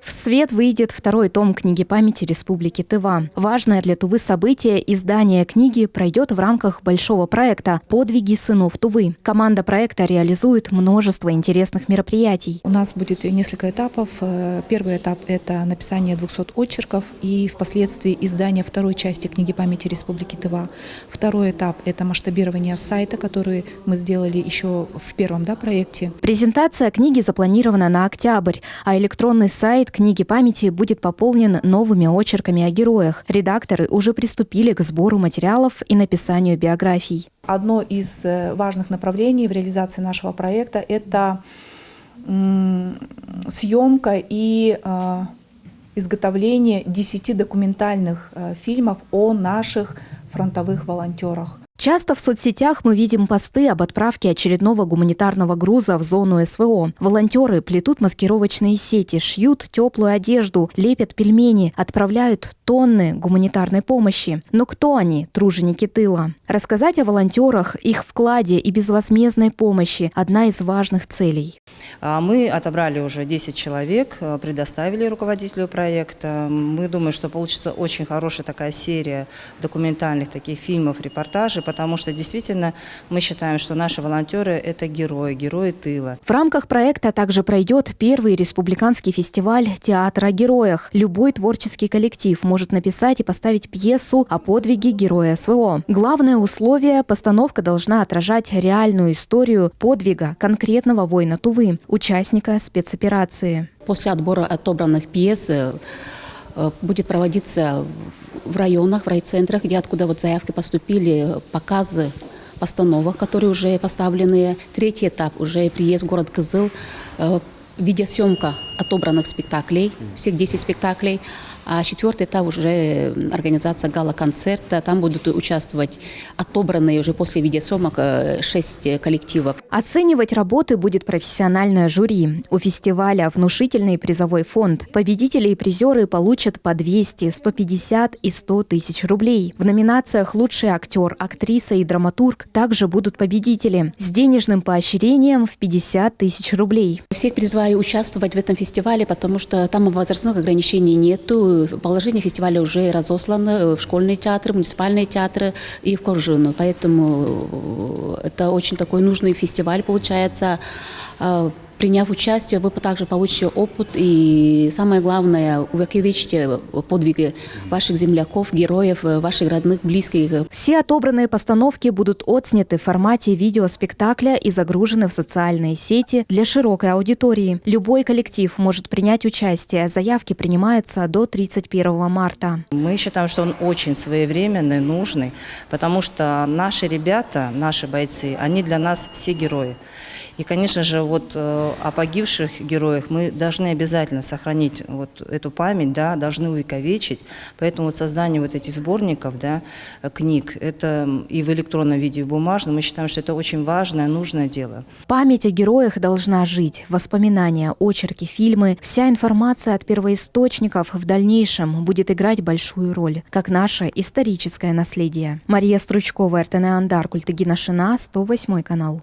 В свет выйдет второй том книги памяти Республики Тыва. Важное для Тувы событие издания книги пройдет в рамках большого проекта «Подвиги сынов Тувы». Команда проекта реализует множество интересных мероприятий. У нас будет несколько этапов. Первый этап – это написание 200 очерков и впоследствии издание второй части книги памяти Республики Тыва. Второй этап – это масштабирование сайта, который мы сделали еще в первом проекте. Презентация книги запланирована на октябрь, а электронный сайт книги памяти будет пополнен новыми очерками о героях. Редакторы уже приступили к сбору материалов и написанию биографий. Одно из важных направлений в реализации нашего проекта – это съемка и изготовление 10 документальных фильмов о наших фронтовых волонтерах. Часто в соцсетях мы видим посты об отправке очередного гуманитарного груза в зону СВО. Волонтеры плетут маскировочные сети, шьют теплую одежду, лепят пельмени, отправляют тонны гуманитарной помощи. Но кто они, труженики тыла? Рассказать о волонтерах, их вкладе и безвозмездной помощи – одна из важных целей. Мы отобрали уже 10 человек, предоставили руководителю проекта. Мы думаем, что получится очень хорошая такая серия документальных таких фильмов, репортажей, потому что действительно мы считаем, что наши волонтеры – это герои тыла. В рамках проекта также пройдет первый республиканский фестиваль театра о героях. Любой творческий коллектив может написать и поставить пьесу о подвиге героя СВО. Главное условие – постановка должна отражать реальную историю подвига конкретного воина Тувы, участника спецоперации. После отбора отобранных пьес будет проводиться в районах, в райцентрах, откуда заявки поступили, показы постановок, которые уже поставлены. Третий этап уже приезд в город Кызыл, видеосъемка отобранных спектаклей, всех 10 спектаклей. А четвертый этап уже организация гала-концерта. Там будут участвовать отобранные уже после видеосъемок 6 коллективов. Оценивать работы будет профессиональное жюри. У фестиваля внушительный призовой фонд. Победители и призеры получат по 200, 150 и 100 тысяч рублей. В номинациях «Лучший актер», «Актриса» и «Драматург» также будут победители с денежным поощрением в 50 тысяч рублей. Всех призываю участвовать в этом фестивале, потому что там возрастных ограничений нету. Положение фестиваля уже разослано в школьные театры, муниципальные театры и в Коржину. Поэтому это очень такой нужный фестиваль получается. Приняв участие, вы также получите опыт и, самое главное, увековечите подвиги ваших земляков, героев, ваших родных, близких. Все отобранные постановки будут отсняты в формате видеоспектакля и загружены в социальные сети для широкой аудитории. Любой коллектив может принять участие. Заявки принимаются до 31 марта. Мы считаем, что он очень своевременный, нужный, потому что наши ребята, наши бойцы, они для нас все герои. И, конечно же, о погибших героях мы должны обязательно сохранить эту память, должны увековечить. Поэтому создание этих сборников, книг, это и в электронном виде, и в бумажном, мы считаем, что это очень важное, нужное дело. Память о героях должна жить. Воспоминания, очерки, фильмы, вся информация от первоисточников в дальнейшем будет играть большую роль, как наше историческое наследие. Мария Стручкова, РТН Андар, Культыгина Шина, 108 канал.